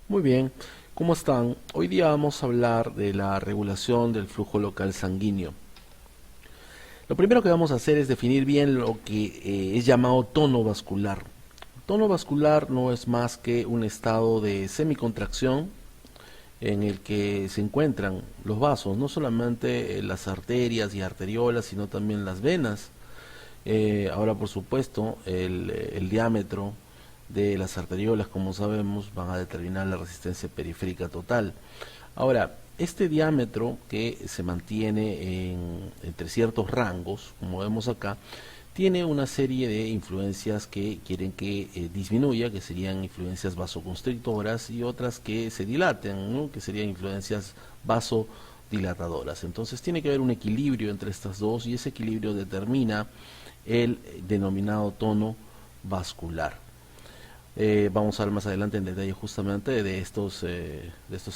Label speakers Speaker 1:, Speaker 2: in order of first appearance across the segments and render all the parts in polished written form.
Speaker 1: Muy bien, ¿cómo están? Hoy día vamos a hablar de la regulación del flujo local sanguíneo. Lo primero que vamos a hacer es definir bien lo que es llamado tono vascular. Tono vascular no es más que un estado de semicontracción en el que se encuentran los vasos, no solamente las arterias y arteriolas, sino también las venas. Ahora, por supuesto, el diámetro de las arteriolas, como sabemos, van a determinar la resistencia periférica total. Ahora, este diámetro que se mantiene entre ciertos rangos, como vemos acá, tiene una serie de influencias que quieren que disminuya, que serían influencias vasoconstrictoras, y otras que se dilaten, ¿no? Que serían influencias vasodilatadoras. Entonces tiene que haber un equilibrio entre estas dos, y ese equilibrio determina el denominado tono vascular. Vamos a ver más adelante en detalle justamente de estos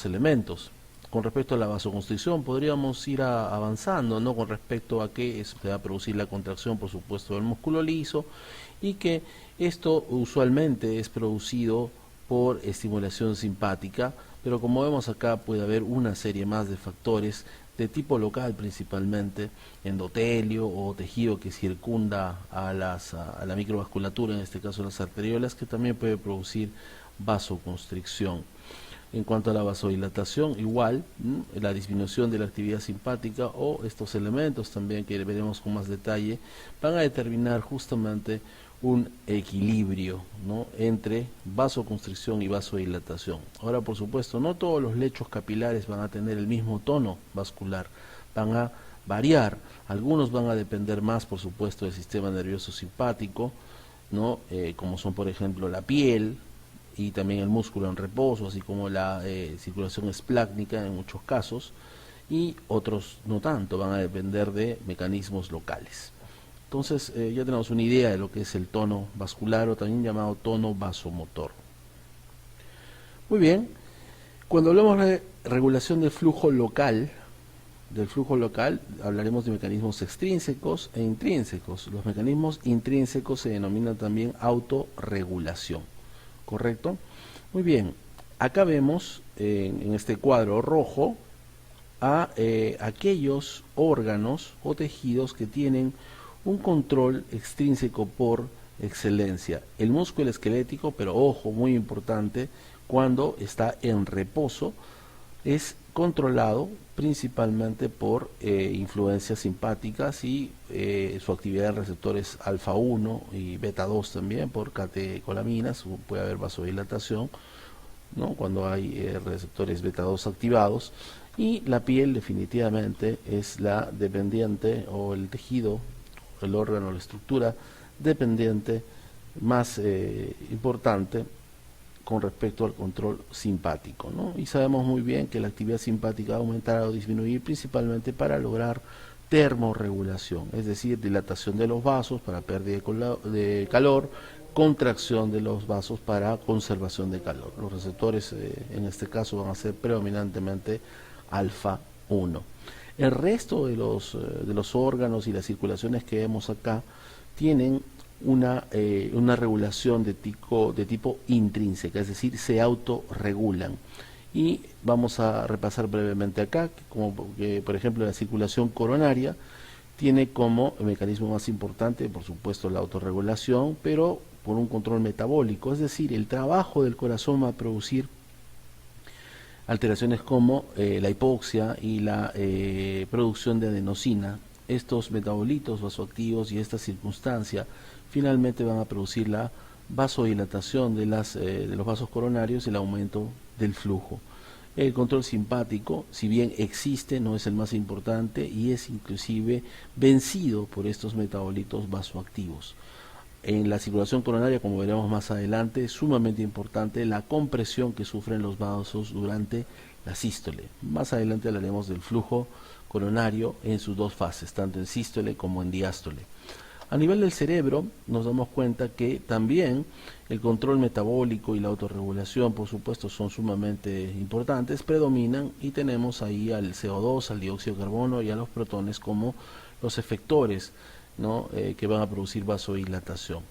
Speaker 1: elementos. Con respecto a la vasoconstricción, podríamos ir avanzando, ¿no? Con respecto a que se va a producir la contracción, por supuesto, del músculo liso, y que esto usualmente es producido por estimulación simpática, pero como vemos acá puede haber una serie más de factores de tipo local, principalmente endotelio o tejido que circunda a la microvasculatura, en este caso las arteriolas, que también puede producir vasoconstricción. En cuanto a la vasodilatación, igual, la disminución de la actividad simpática o estos elementos también que veremos con más detalle van a determinar justamente un equilibrio, ¿no?, entre vasoconstricción y vasodilatación. Ahora, por supuesto, no todos los lechos capilares van a tener el mismo tono vascular, van a variar. Algunos van a depender más, por supuesto, del sistema nervioso simpático, ¿no? Como son, por ejemplo, la piel y también el músculo en reposo, así como la circulación esplácnica en muchos casos, y otros no tanto, van a depender de mecanismos locales. Entonces ya tenemos una idea de lo que es el tono vascular, o también llamado tono vasomotor. Muy bien, cuando hablamos de regulación del flujo local, hablaremos de mecanismos extrínsecos e intrínsecos. Los mecanismos intrínsecos se denominan también autorregulación, ¿correcto? Muy bien, acá vemos en este cuadro rojo a aquellos órganos o tejidos que tienen un control extrínseco por excelencia. El músculo esquelético, pero ojo, muy importante, cuando está en reposo, es controlado principalmente por influencias simpáticas y su actividad en receptores alfa 1 y beta 2 también, por catecolaminas. Puede haber vasodilatación, ¿no?, cuando hay receptores beta 2 activados. Y la piel definitivamente es la dependiente, o el tejido, el órgano, la estructura dependiente más importante con respecto al control simpático, ¿no? Y sabemos muy bien que la actividad simpática va a aumentar o disminuir principalmente para lograr termorregulación, es decir, dilatación de los vasos para pérdida de calor, contracción de los vasos para conservación de calor. Los receptores en este caso van a ser predominantemente alfa 1. El resto de los órganos y las circulaciones que vemos acá tienen una regulación de tipo intrínseca, es decir, se autorregulan. Y vamos a repasar brevemente acá, como que, por ejemplo, la circulación coronaria tiene como mecanismo más importante, por supuesto, la autorregulación, pero por un control metabólico, es decir, el trabajo del corazón va a producir alteraciones como la hipoxia y la producción de adenosina. Estos metabolitos vasoactivos y esta circunstancia finalmente van a producir la vasodilatación de los vasos coronarios y el aumento del flujo. El control simpático, si bien existe, no es el más importante y es inclusive vencido por estos metabolitos vasoactivos. En la circulación coronaria, como veremos más adelante, es sumamente importante la compresión que sufren los vasos durante la sístole. Más adelante hablaremos del flujo coronario en sus dos fases, tanto en sístole como en diástole. A nivel del cerebro nos damos cuenta que también el control metabólico y la autorregulación, por supuesto, son sumamente importantes, predominan, y tenemos ahí al CO2, al dióxido de carbono y a los protones como los efectores, ¿no?, que van a producir vasodilatación.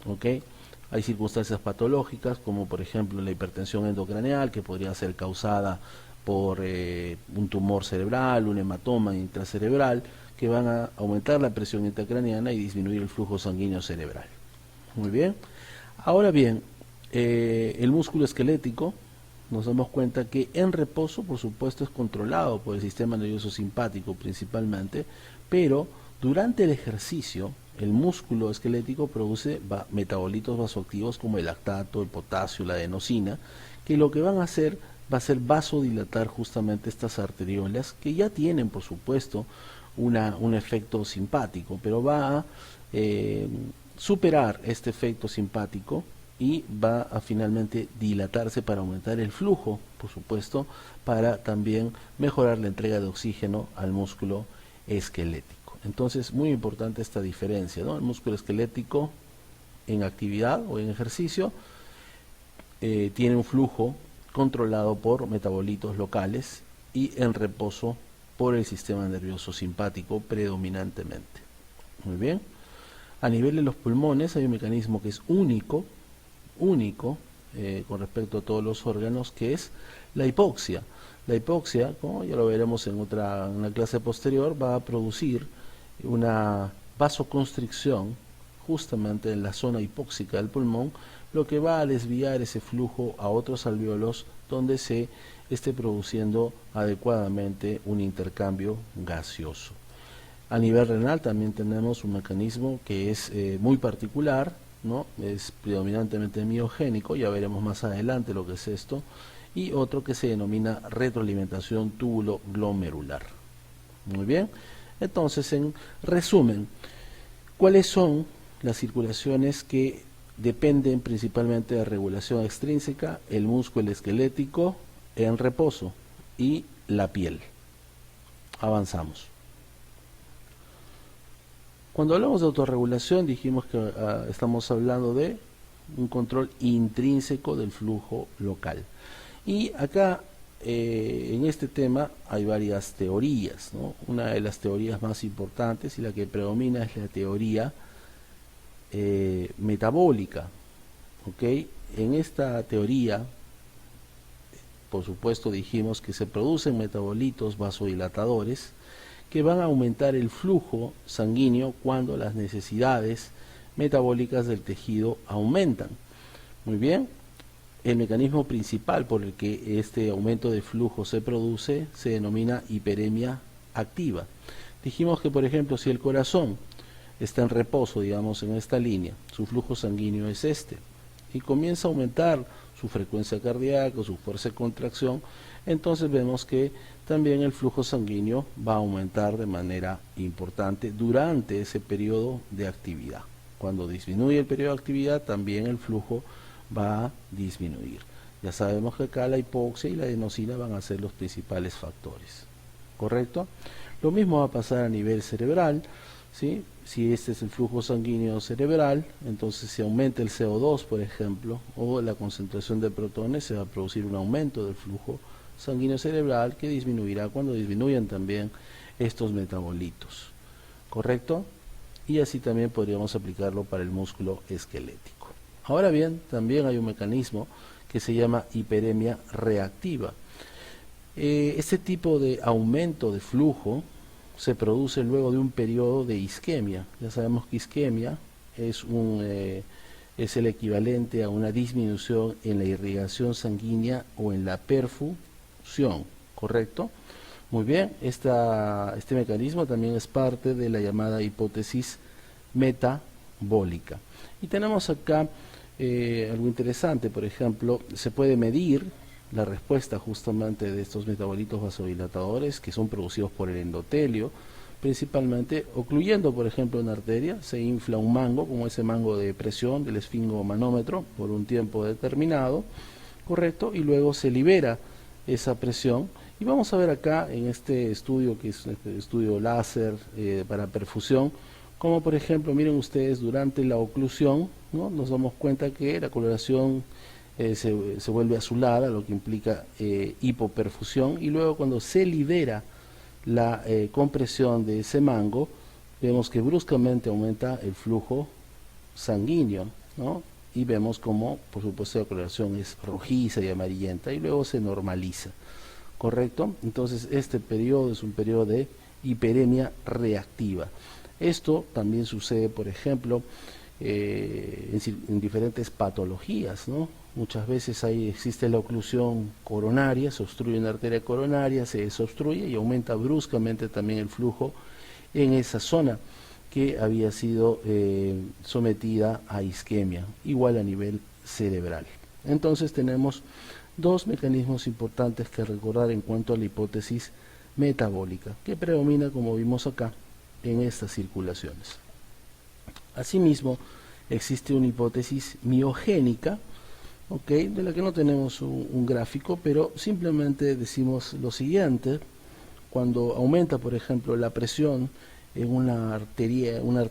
Speaker 1: ¿Okay? Hay circunstancias patológicas, como por ejemplo la hipertensión endocraneal, que podría ser causada por un tumor cerebral, un hematoma intracerebral, que van a aumentar la presión intracraneana y disminuir el flujo sanguíneo cerebral. Muy bien. Ahora bien, el músculo esquelético, nos damos cuenta que en reposo, por supuesto, es controlado por el sistema nervioso simpático principalmente, pero durante el ejercicio, el músculo esquelético produce metabolitos vasoactivos como el lactato, el potasio, la adenosina, que lo que van a hacer va a ser vasodilatar justamente estas arteriolas, que ya tienen, por supuesto, un efecto simpático, pero va a superar este efecto simpático y va a finalmente dilatarse para aumentar el flujo, por supuesto, para también mejorar la entrega de oxígeno al músculo esquelético. Entonces, muy importante esta diferencia, ¿no? El músculo esquelético en actividad o en ejercicio tiene un flujo controlado por metabolitos locales y en reposo por el sistema nervioso simpático predominantemente. Muy bien. A nivel de los pulmones hay un mecanismo que es único con respecto a todos los órganos, que es la hipoxia. La hipoxia, como ya lo veremos en una clase posterior, va a producir una vasoconstricción justamente en la zona hipóxica del pulmón, lo que va a desviar ese flujo a otros alvéolos donde se esté produciendo adecuadamente un intercambio gaseoso. A nivel renal también tenemos un mecanismo que es muy particular, ¿no? Es predominantemente miogénico, ya veremos más adelante lo que es esto, y otro que se denomina retroalimentación túbulo-glomerular. Muy bien, entonces en resumen, ¿cuáles son las circulaciones que dependen principalmente de regulación extrínseca? El músculo esquelético en reposo y la piel. Avanzamos. Cuando hablamos de autorregulación dijimos que estamos hablando de un control intrínseco del flujo local. Y acá en este tema hay varias teorías, ¿no? Una de las teorías más importantes y la que predomina es la teoría metabólica. ¿Okay? En esta teoría, por supuesto, dijimos que se producen metabolitos vasodilatadores que van a aumentar el flujo sanguíneo cuando las necesidades metabólicas del tejido aumentan. Muy bien, el mecanismo principal por el que este aumento de flujo se produce se denomina hiperemia activa. Dijimos que, por ejemplo, si el corazón está en reposo, digamos, en esta línea, su flujo sanguíneo es este, y comienza a aumentar su frecuencia cardíaca, su fuerza de contracción, entonces vemos que también el flujo sanguíneo va a aumentar de manera importante durante ese periodo de actividad. Cuando disminuye el periodo de actividad, también el flujo va a disminuir. Ya sabemos que acá la hipoxia y la adenosina van a ser los principales factores. ¿Correcto? Lo mismo va a pasar a nivel cerebral, ¿sí? Si este es el flujo sanguíneo cerebral, entonces si aumenta el CO2, por ejemplo, o la concentración de protones, se va a producir un aumento del flujo sanguíneo cerebral que disminuirá cuando disminuyan también estos metabolitos. ¿Correcto? Y así también podríamos aplicarlo para el músculo esquelético. Ahora bien, también hay un mecanismo que se llama hiperemia reactiva. Este tipo de aumento de flujo se produce luego de un periodo de isquemia. Ya sabemos que isquemia es el equivalente a una disminución en la irrigación sanguínea o en la perfusión, ¿correcto? Muy bien, este mecanismo también es parte de la llamada hipótesis metabólica. Y tenemos acá algo interesante, por ejemplo, se puede medir la respuesta justamente de estos metabolitos vasodilatadores que son producidos por el endotelio, principalmente ocluyendo, por ejemplo, una arteria, se infla un mango, como ese mango de presión del esfingomanómetro, por un tiempo determinado, ¿correcto? Y luego se libera esa presión. Y vamos a ver acá en este estudio, que es un estudio láser para perfusión, como por ejemplo, miren ustedes, durante la oclusión, ¿no? Nos damos cuenta que la coloración se vuelve azulada, lo que implica hipoperfusión, y luego cuando se libera la compresión de ese mango, vemos que bruscamente aumenta el flujo sanguíneo, ¿no?
Speaker 2: y vemos como, por supuesto, la coloración es rojiza y amarillenta y luego se normaliza, ¿correcto? Entonces este periodo es un periodo de hiperemia reactiva. Esto también sucede, por ejemplo, en diferentes patologías, ¿no? Muchas veces ahí existe la oclusión coronaria, se obstruye una arteria coronaria, se desobstruye y aumenta bruscamente también el flujo en esa zona que había sido sometida a isquemia, igual a nivel cerebral. Entonces tenemos dos mecanismos importantes que recordar en cuanto a la hipótesis metabólica, que predomina, como vimos acá, en estas circulaciones. Asimismo, existe una hipótesis miogénica, de la que no tenemos un gráfico, pero simplemente decimos lo siguiente: cuando aumenta, por ejemplo, la presión en una arteria o una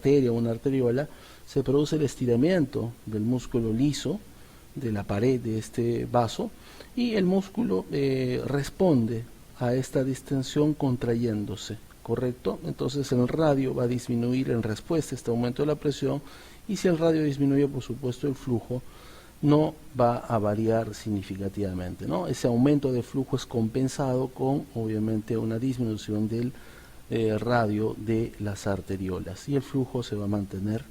Speaker 2: arteriola, se produce el estiramiento del músculo liso de la pared de este vaso y el músculo responde a esta distensión contrayéndose, ¿correcto? Entonces el radio va a disminuir en respuesta a este aumento de la presión, y si el radio disminuye, por supuesto, el flujo no va a variar significativamente, ¿no? Ese aumento de flujo es compensado con, obviamente, una disminución del radio de las arteriolas, y el flujo se va a mantener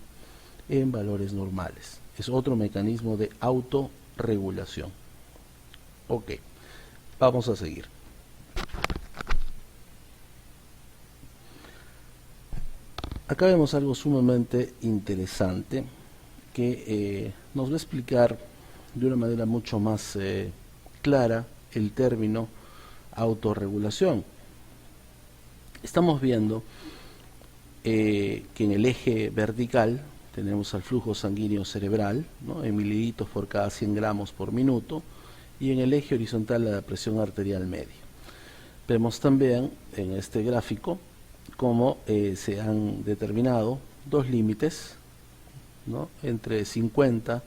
Speaker 2: en valores normales. Es otro mecanismo de autorregulación. Ok, vamos a seguir. Acá vemos algo sumamente interesante que nos va a explicar de una manera mucho más clara el término autorregulación. Estamos viendo que en el eje vertical tenemos al flujo sanguíneo cerebral, ¿no?, en mililitros por cada 100 gramos por minuto, y en el eje horizontal la presión arterial media. Vemos también en este gráfico cómo se han determinado dos límites, ¿no?, entre 50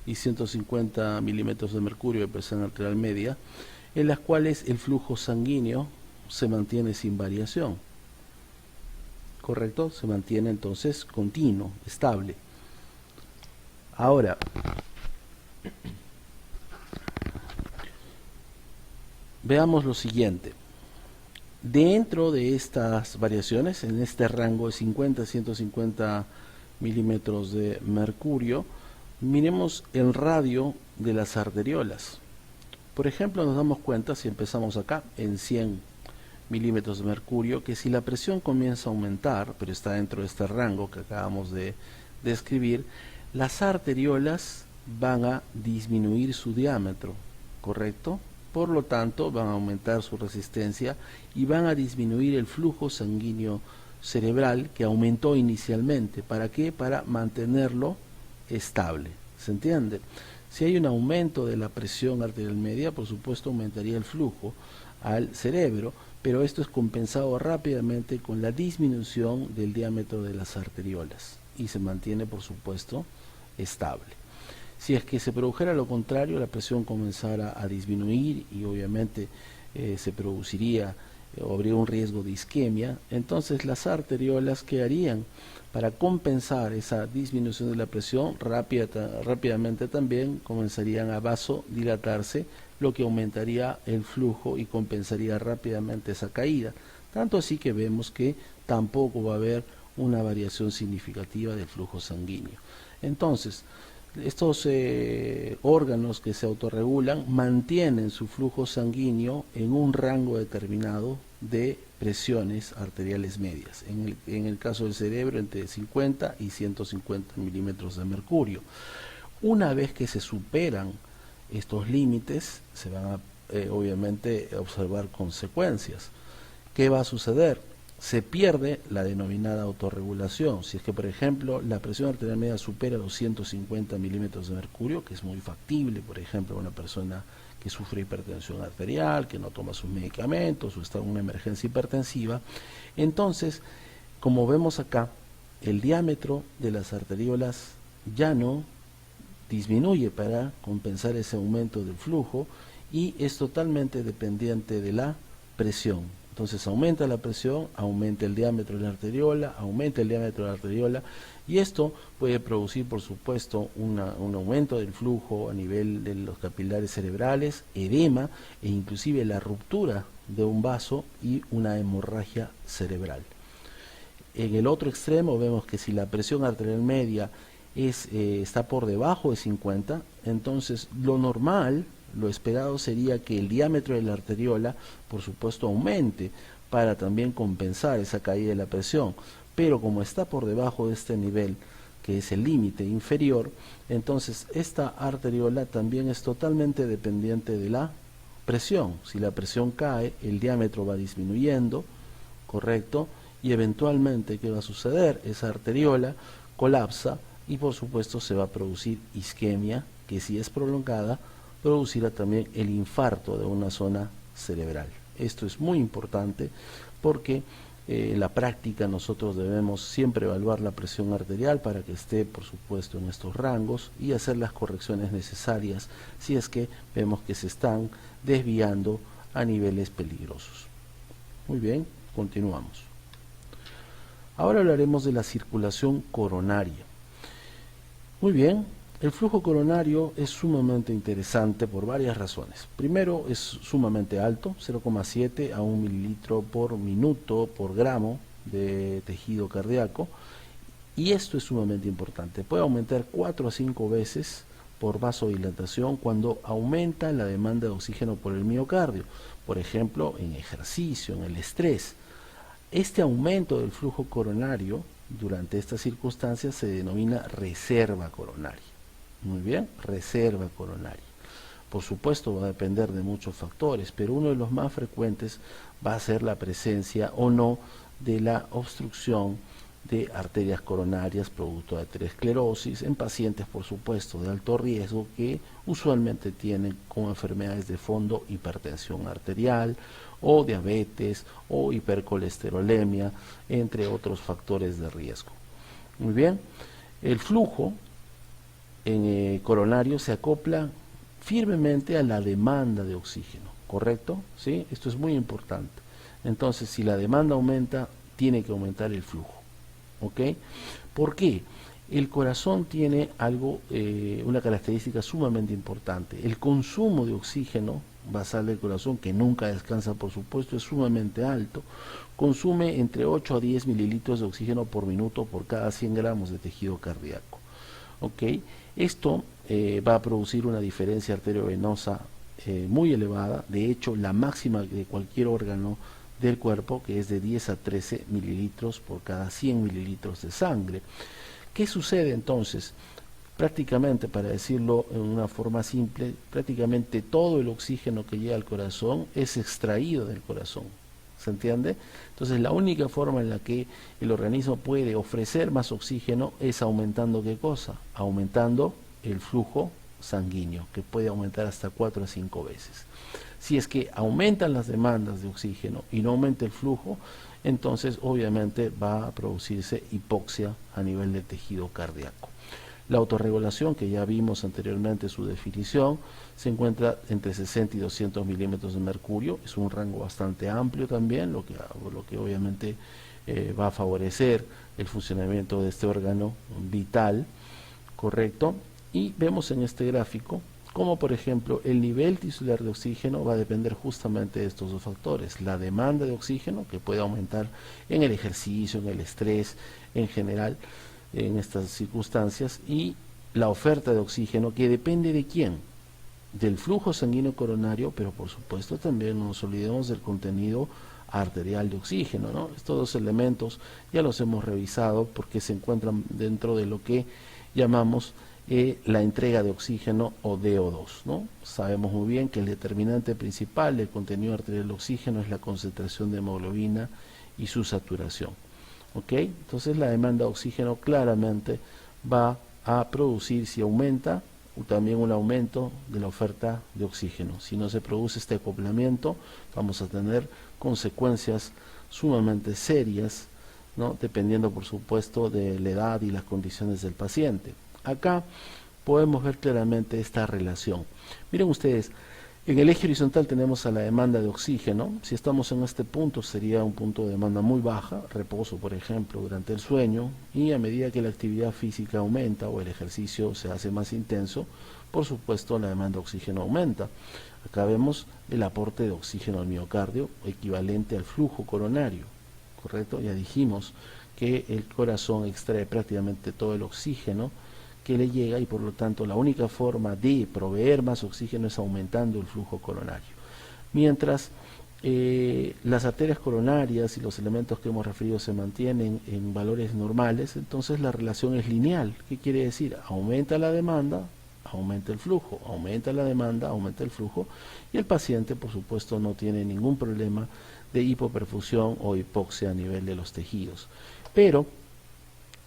Speaker 2: y 150 milímetros de mercurio de presión arterial media, en las cuales el flujo sanguíneo se mantiene sin variación, ¿correcto? Se mantiene entonces continuo, estable. Ahora, veamos lo siguiente. Dentro de estas variaciones, en este rango de 50 a 150 milímetros de mercurio, miremos el radio de las arteriolas. Por ejemplo, nos damos cuenta, si empezamos acá en 100 milímetros de mercurio, que si la presión comienza a aumentar, pero está dentro de este rango que acabamos de describir, las arteriolas van a disminuir su diámetro, ¿correcto? Por lo tanto, van a aumentar su resistencia y van a disminuir el flujo sanguíneo cerebral que aumentó inicialmente. ¿Para qué? Para mantenerlo estable. ¿Se entiende? Si hay un aumento de la presión arterial media, por supuesto aumentaría el flujo al cerebro, pero esto es compensado rápidamente con la disminución del diámetro de las arteriolas y se mantiene, por supuesto, estable. Si es que se produjera lo contrario, la presión comenzara a disminuir y obviamente se produciría o habría un riesgo de isquemia, entonces las arteriolas, ¿qué harían? Para compensar esa disminución de la presión, rápidamente también comenzarían a vasodilatarse, lo que aumentaría el flujo y compensaría rápidamente esa caída. Tanto así que vemos que tampoco va a haber una variación significativa del flujo sanguíneo. Entonces, estos órganos que se autorregulan mantienen su flujo sanguíneo en un rango determinado de presiones arteriales medias. En el caso del cerebro, entre 50 y 150 milímetros de mercurio. Una vez que se superan estos límites, se van a obviamente observar consecuencias. ¿Qué va a suceder? Se pierde la denominada autorregulación. Si es que, por ejemplo, la presión arterial media supera los 150 milímetros de mercurio, que es muy factible, por ejemplo, una persona que sufre hipertensión arterial, que no toma sus medicamentos o está en una emergencia hipertensiva, entonces, como vemos acá, el diámetro de las arteriolas ya no disminuye para compensar ese aumento del flujo y es totalmente dependiente de la presión. Entonces aumenta la presión, aumenta el diámetro de la arteriola, aumenta el diámetro de la arteriola, y esto puede producir, por supuesto, un aumento del flujo a nivel de los capilares cerebrales, edema e inclusive la ruptura de un vaso y una hemorragia cerebral. En el otro extremo vemos que si la presión arterial media está por debajo de 50, entonces lo normal, lo esperado sería que el diámetro de la arteriola, por supuesto, aumente para también compensar esa caída de la presión. Pero como está por debajo de este nivel, que es el límite inferior, entonces esta arteriola también es totalmente dependiente de la presión. Si la presión cae, el diámetro va disminuyendo, ¿correcto? Y eventualmente, ¿qué va a suceder? Esa arteriola colapsa y por supuesto se va a producir isquemia, que si es prolongada, producirá también el infarto de una zona cerebral. Esto es muy importante porque en la práctica nosotros debemos siempre evaluar la presión arterial para que esté, por supuesto, en estos rangos y hacer las correcciones necesarias si es que vemos que se están desviando a niveles peligrosos. Muy bien, continuamos. Ahora hablaremos de la circulación coronaria. Muy bien, el flujo coronario es sumamente interesante por varias razones. Primero, es sumamente alto, 0,7 a 1 mililitro por minuto por gramo de tejido cardíaco, y esto es sumamente importante. Puede aumentar 4 a 5 veces por vasodilatación cuando aumenta la demanda de oxígeno por el miocardio, por ejemplo, en ejercicio, en el estrés. Este aumento del flujo coronario durante estas circunstancias se denomina reserva coronaria. Muy bien, reserva coronaria. Por supuesto va a depender de muchos factores, pero uno de los más frecuentes va a ser la presencia o no de la obstrucción de arterias coronarias producto de aterosclerosis en pacientes, por supuesto, de alto riesgo que usualmente tienen como enfermedades de fondo hipertensión arterial o diabetes o hipercolesterolemia, entre otros factores de riesgo. Muy bien, el flujo coronario se acopla firmemente a la demanda de oxígeno, ¿correcto? ¿Sí? Esto es muy importante. Entonces, si la demanda aumenta, tiene que aumentar el flujo, ¿ok? ¿Por qué? El corazón tiene algo, una característica sumamente importante. El consumo de oxígeno basal del corazón, que nunca descansa, por supuesto, es sumamente alto. Consume entre 8 a 10 mililitros de oxígeno por minuto por cada 100 gramos de tejido cardíaco, ¿ok? Esto va a producir una diferencia arteriovenosa muy elevada, de hecho la máxima de cualquier órgano del cuerpo, que es de 10 a 13 mililitros por cada 100 mililitros de sangre. ¿Qué sucede entonces? Prácticamente, para decirlo en una forma simple, prácticamente todo el oxígeno que llega al corazón es extraído del corazón. ¿Se entiende? Entonces la única forma en la que el organismo puede ofrecer más oxígeno es aumentando ¿qué cosa? Aumentando el flujo sanguíneo, que puede aumentar hasta 4 a 5 veces. Si es que aumentan las demandas de oxígeno y no aumenta el flujo, entonces obviamente va a producirse hipoxia a nivel del tejido cardíaco. La autorregulación, que ya vimos anteriormente su definición, se encuentra entre 60 y 200 milímetros de mercurio. Es un rango bastante amplio también, lo que obviamente va a favorecer el funcionamiento de este órgano vital, ¿correcto? Y vemos en este gráfico como, por ejemplo, el nivel tisular de oxígeno va a depender justamente de estos dos factores: la demanda de oxígeno, que puede aumentar en el ejercicio, en el estrés, en general, en estas circunstancias, y la oferta de oxígeno, que depende de quién, del flujo sanguíneo coronario, pero por supuesto también no nos olvidemos del contenido arterial de oxígeno, ¿no? Estos dos elementos ya los hemos revisado porque se encuentran dentro de lo que llamamos la entrega de oxígeno o DO2, ¿no? Sabemos muy bien que el determinante principal del contenido arterial de oxígeno es la concentración de hemoglobina y su saturación. ¿Ok? Entonces la demanda de oxígeno claramente va a producir, si aumenta, también un aumento de la oferta de oxígeno. Si no se produce este acoplamiento, vamos a tener consecuencias sumamente serias, ¿no? Dependiendo, por supuesto, de la edad y las condiciones del paciente. Acá podemos ver claramente esta relación. Miren ustedes, En el eje horizontal tenemos a la demanda de oxígeno. Si estamos en este punto sería un punto de demanda muy baja, reposo por ejemplo durante el sueño, y a medida que la actividad física aumenta o el ejercicio se hace más intenso, por supuesto la demanda de oxígeno aumenta. Acá vemos el aporte de oxígeno al miocardio equivalente al flujo coronario, ¿correcto? Ya dijimos que el corazón extrae prácticamente todo el oxígeno que le llega, y por lo tanto la única forma de proveer más oxígeno es aumentando el flujo coronario. Mientras las arterias coronarias y los elementos que hemos referido se mantienen en valores normales, entonces la relación es lineal. ¿Qué quiere decir? Aumenta la demanda, aumenta el flujo, aumenta la demanda, aumenta el flujo, y el paciente por supuesto no tiene ningún problema de hipoperfusión o hipoxia a nivel de los tejidos. Pero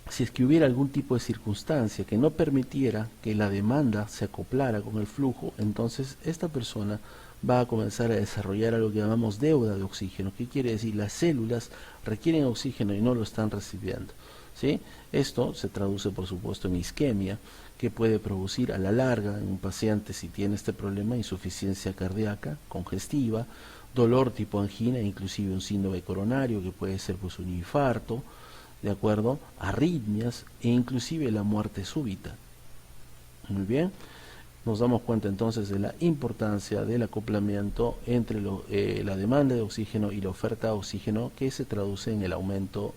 Speaker 2: si es que hubiera algún tipo de circunstancia que no permitiera que la demanda se acoplara con el flujo, entonces esta persona va a comenzar a desarrollar algo que llamamos deuda de oxígeno. ¿Qué quiere decir? Las células requieren oxígeno y no lo están recibiendo, ¿sí? Esto se traduce por supuesto en isquemia, que puede producir a la larga en un paciente, si tiene este problema, insuficiencia cardíaca congestiva, dolor tipo angina, inclusive un síndrome coronario que puede ser pues un infarto, de acuerdo, arritmias e inclusive la muerte súbita. Muy bien, nos damos cuenta entonces de la importancia del acoplamiento entre la demanda de oxígeno y la oferta de oxígeno, que se traduce en el aumento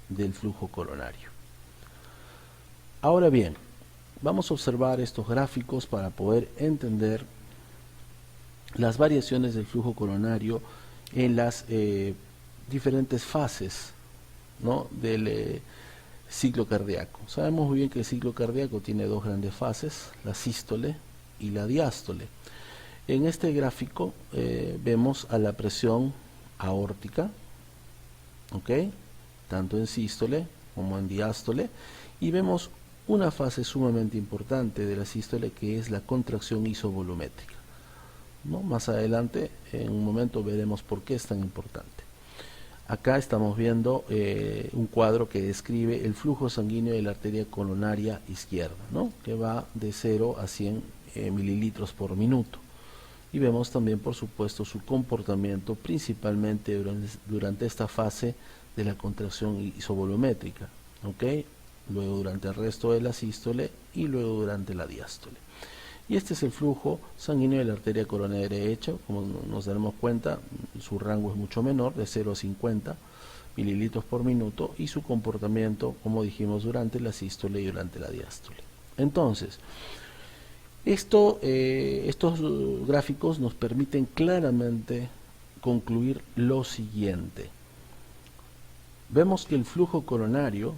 Speaker 2: del flujo coronario. Ahora bien, vamos a observar estos gráficos para poder entender las variaciones del flujo coronario en las diferentes fases, ¿no?, del ciclo cardíaco. Sabemos muy bien que el ciclo cardíaco tiene dos grandes fases, la sístole y la diástole. En este gráfico vemos a la presión aórtica, ¿ok?, tanto en sístole como en diástole, y vemos una fase sumamente importante de la sístole, que es la contracción isovolumétrica, ¿no? Más adelante, en un momento, veremos por qué es tan importante. Acá estamos viendo un cuadro que describe el flujo sanguíneo de la arteria coronaria izquierda, ¿no?, que va de 0 a 100 mililitros por minuto. Y vemos también, por supuesto, su comportamiento principalmente durante esta fase de la contracción isovolumétrica, ¿ok?, luego durante el resto de la sístole y luego durante la diástole. Y este es el flujo sanguíneo de la arteria coronaria derecha. Como nos daremos cuenta, su rango es mucho menor, de 0 a 50 mililitros por minuto, y su comportamiento, como dijimos, durante la sístole y durante la diástole. Entonces, estos gráficos nos permiten claramente concluir lo siguiente. Vemos que el flujo coronario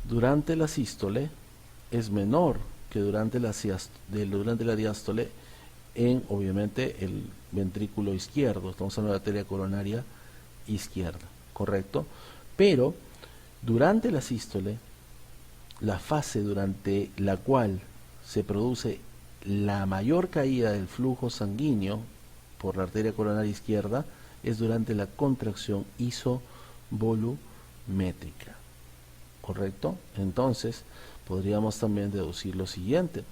Speaker 2: durante la sístole es menor que durante la diástole en, obviamente, el ventrículo izquierdo. Estamos hablando de la arteria coronaria izquierda, ¿correcto? Pero durante la sístole, la fase durante la cual se produce la mayor caída del flujo sanguíneo por la arteria coronaria izquierda es durante la contracción isovolumétrica, ¿correcto? Entonces podríamos también deducir lo siguiente: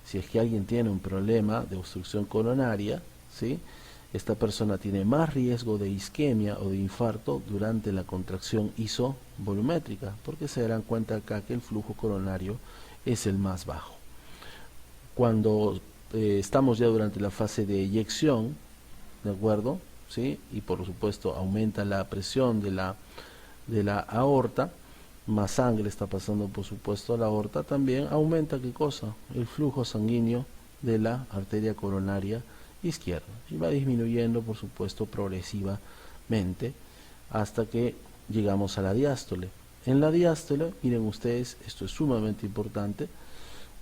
Speaker 2: si es que alguien tiene un problema de obstrucción coronaria, ¿sí?, esta persona tiene más riesgo de isquemia o de infarto durante la contracción isovolumétrica, porque se darán cuenta acá que el flujo coronario es el más bajo. Cuando estamos ya durante la fase de eyección, ¿de acuerdo?, ¿sí?, y por supuesto aumenta la presión de la aorta, más sangre está pasando por supuesto a la aorta, también aumenta, ¿qué cosa?, el flujo sanguíneo de la arteria coronaria izquierda, y va disminuyendo por supuesto progresivamente hasta que llegamos a la diástole. En la diástole, miren ustedes, esto es sumamente importante,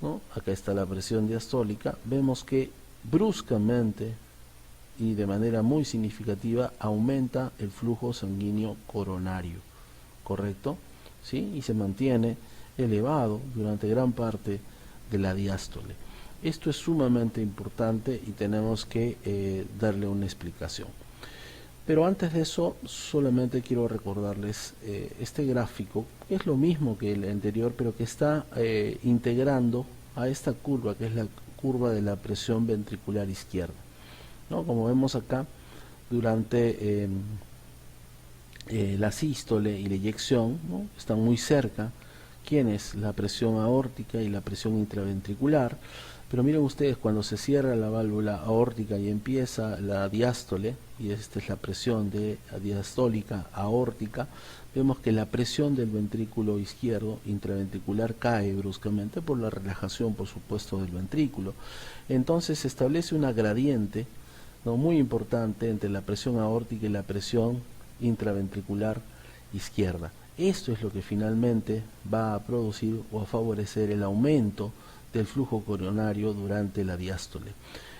Speaker 2: ¿no?, acá está la presión diastólica. Vemos que bruscamente y de manera muy significativa aumenta el flujo sanguíneo coronario, ¿correcto?, ¿sí?, y se mantiene elevado durante gran parte de la diástole. Esto es sumamente importante y tenemos que darle una explicación. Pero antes de eso, solamente quiero recordarles este gráfico, que es lo mismo que el anterior, pero que está integrando a esta curva, que es la curva de la presión ventricular izquierda, ¿no? Como vemos acá, durante la sístole y la eyección, ¿no? Están muy cerca, ¿quiénes? La presión aórtica y la presión intraventricular. Pero miren ustedes, cuando se cierra la válvula aórtica y empieza la diástole, y esta es la presión diastólica aórtica, vemos que la presión del ventrículo izquierdo intraventricular cae bruscamente por la relajación, por supuesto, del ventrículo. Entonces se establece una gradiente, ¿no?, muy importante entre la presión aórtica y la presión intraventricular izquierda. Esto es lo que finalmente va a producir o a favorecer el aumento del flujo coronario durante la diástole.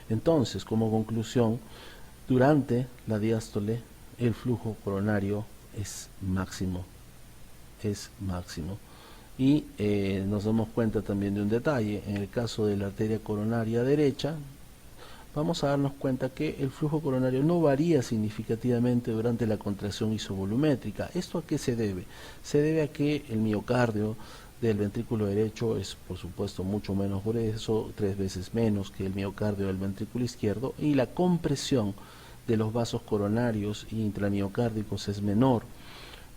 Speaker 2: Entonces, como conclusión, durante la diástole el flujo coronario es máximo, y nos damos cuenta también de un detalle. En el caso de la arteria coronaria derecha, vamos a darnos cuenta que el flujo coronario no varía significativamente durante la contracción isovolumétrica. ¿Esto a qué se debe? Se debe a que el miocardio del ventrículo derecho es, por supuesto, mucho menos grueso, 3 veces menos que el miocardio del ventrículo izquierdo, y la compresión de los vasos coronarios e intramiocárdicos es menor,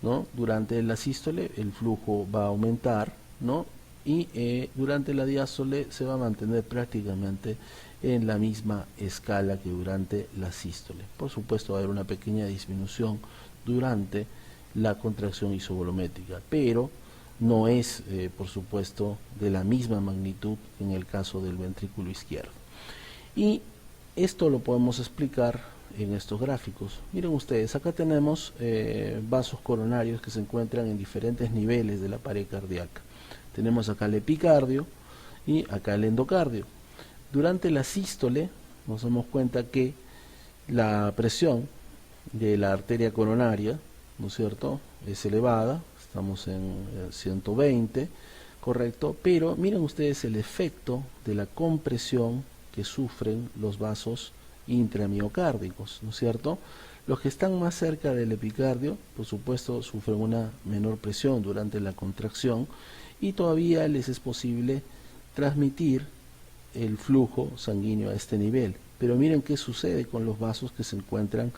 Speaker 2: ¿no? Durante la sístole el flujo va a aumentar, ¿no? Y durante la diástole se va a mantener prácticamente en la misma escala que durante la sístole. Por supuesto va a haber una pequeña disminución durante la contracción isovolumétrica, pero no es, por supuesto, de la misma magnitud en el caso del ventrículo izquierdo. Y esto lo podemos explicar en estos gráficos. Miren ustedes, acá tenemos vasos coronarios que se encuentran en diferentes niveles de la pared cardíaca. Tenemos acá el epicardio y acá el endocardio. Durante la sístole nos damos cuenta que la presión de la arteria coronaria, ¿no es cierto?, es elevada, estamos en 120, correcto, pero miren ustedes el efecto de la compresión que sufren los vasos intramiocárdicos, ¿no es cierto? Los que están más cerca del epicardio, por supuesto, sufren una menor presión durante la contracción y todavía les es posible transmitir el flujo sanguíneo a este nivel. Pero miren qué sucede con los vasos que se encuentran,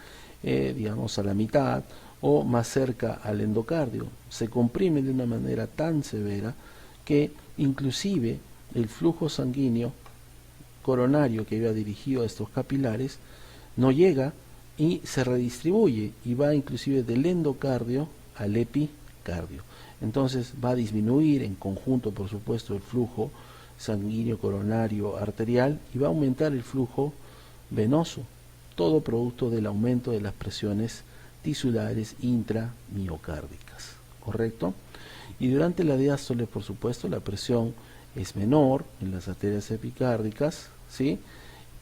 Speaker 2: digamos, a la mitad o más cerca al endocardio. Se comprime de una manera tan severa que inclusive el flujo sanguíneo coronario que iba dirigido a estos capilares no llega y se redistribuye y va inclusive del endocardio al epicardio. Entonces va a disminuir en conjunto, por supuesto, el flujo sanguíneo coronario arterial y va a aumentar el flujo venoso, todo producto del aumento de las presiones tisulares intramiocárdicas, ¿correcto? Y durante la diástole, por supuesto, la presión es menor en las arterias epicárdicas, ¿sí?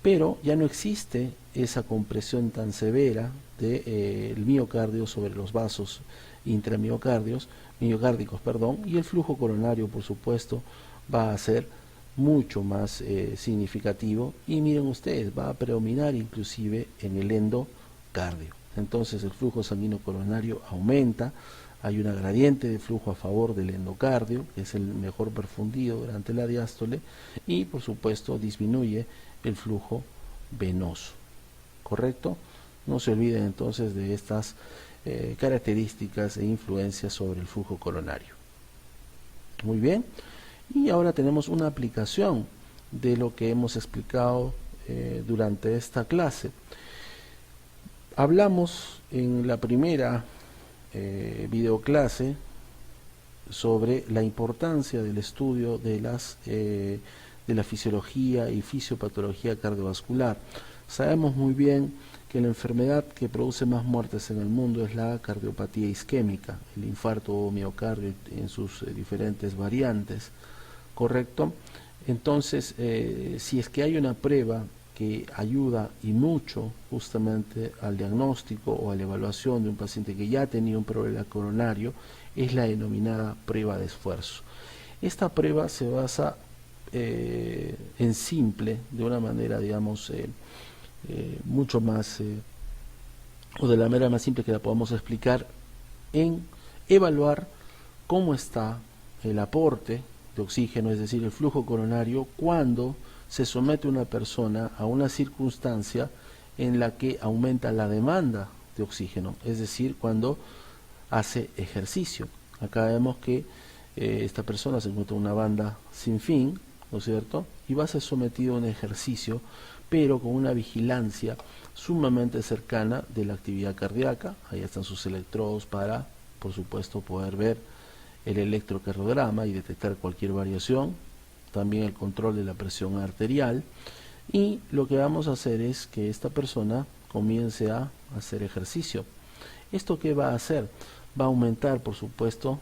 Speaker 2: Pero ya no existe esa compresión tan severa del miocardio sobre los vasos miocárdicos, y el flujo coronario, por supuesto, va a ser mucho más significativo, y miren ustedes, va a predominar inclusive en el endocardio. Entonces el flujo sanguíneo coronario aumenta, hay una gradiente de flujo a favor del endocardio, que es el mejor perfundido durante la diástole, y por supuesto disminuye el flujo venoso, ¿correcto? No se olviden entonces de estas características e influencias sobre el flujo coronario. Muy bien, y ahora tenemos una aplicación de lo que hemos explicado durante esta clase. Hablamos en la primera videoclase sobre la importancia del estudio de la fisiología y fisiopatología cardiovascular. Sabemos muy bien que la enfermedad que produce más muertes en el mundo es la cardiopatía isquémica, el infarto o miocardio en sus diferentes variantes, ¿correcto? Entonces, si es que hay una prueba que ayuda y mucho justamente al diagnóstico o a la evaluación de un paciente que ya ha tenido un problema coronario, es la denominada prueba de esfuerzo. Esta prueba se basa en simple, de una manera, digamos, mucho más, o de la manera más simple que la podamos explicar, en evaluar cómo está el aporte de oxígeno, es decir, el flujo coronario, cuando se somete una persona a una circunstancia en la que aumenta la demanda de oxígeno, es decir, cuando hace ejercicio. Acá vemos que esta persona se encuentra en una banda sin fin, ¿no es cierto? Y va a ser sometido a un ejercicio, pero con una vigilancia sumamente cercana de la actividad cardíaca. Ahí están sus electrodos para, por supuesto, poder ver el electrocardiograma y detectar cualquier variación, también el control de la presión arterial, y lo que vamos a hacer es que esta persona comience a hacer ejercicio. ¿Esto qué va a hacer? Va a aumentar, por supuesto,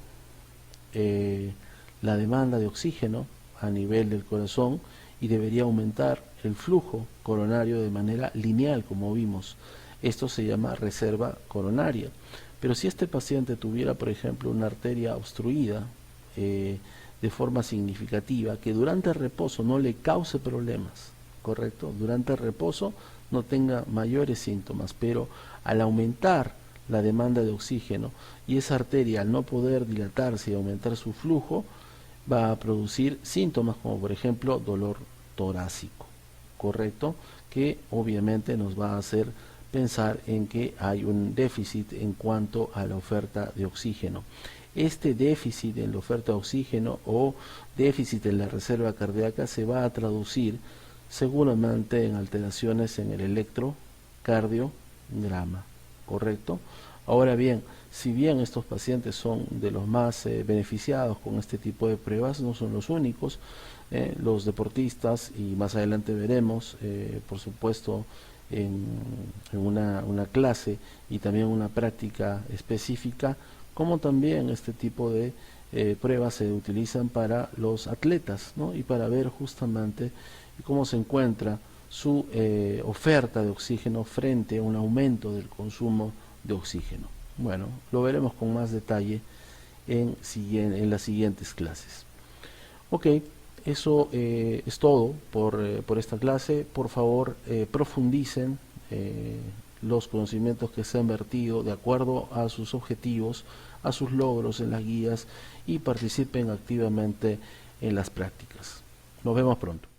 Speaker 2: la demanda de oxígeno a nivel del corazón y debería aumentar el flujo coronario de manera lineal, como vimos. Esto se llama reserva coronaria. Pero si este paciente tuviera, por ejemplo, una arteria obstruida de forma significativa, que durante el reposo no le cause problemas, ¿correcto? Durante el reposo no tenga mayores síntomas, pero al aumentar la demanda de oxígeno y esa arteria al no poder dilatarse y aumentar su flujo, va a producir síntomas como por ejemplo dolor torácico, ¿correcto? Que obviamente nos va a hacer pensar en que hay un déficit en cuanto a la oferta de oxígeno. Este déficit en la oferta de oxígeno o déficit en la reserva cardíaca se va a traducir seguramente en alteraciones en el electrocardiograma, ¿correcto? Ahora bien, si bien estos pacientes son de los más beneficiados con este tipo de pruebas, no son los únicos. Los deportistas, y más adelante veremos, por supuesto, en una clase y también una práctica específica, como también este tipo de pruebas se utilizan para los atletas, ¿no? Y para ver justamente cómo se encuentra su oferta de oxígeno frente a un aumento del consumo de oxígeno. Bueno, lo veremos con más detalle en las siguientes clases. Ok, eso es todo por esta clase. Por favor, profundicen los conocimientos que se han vertido de acuerdo a sus objetivos, a sus logros en las guías y participen activamente en las prácticas. Nos vemos pronto.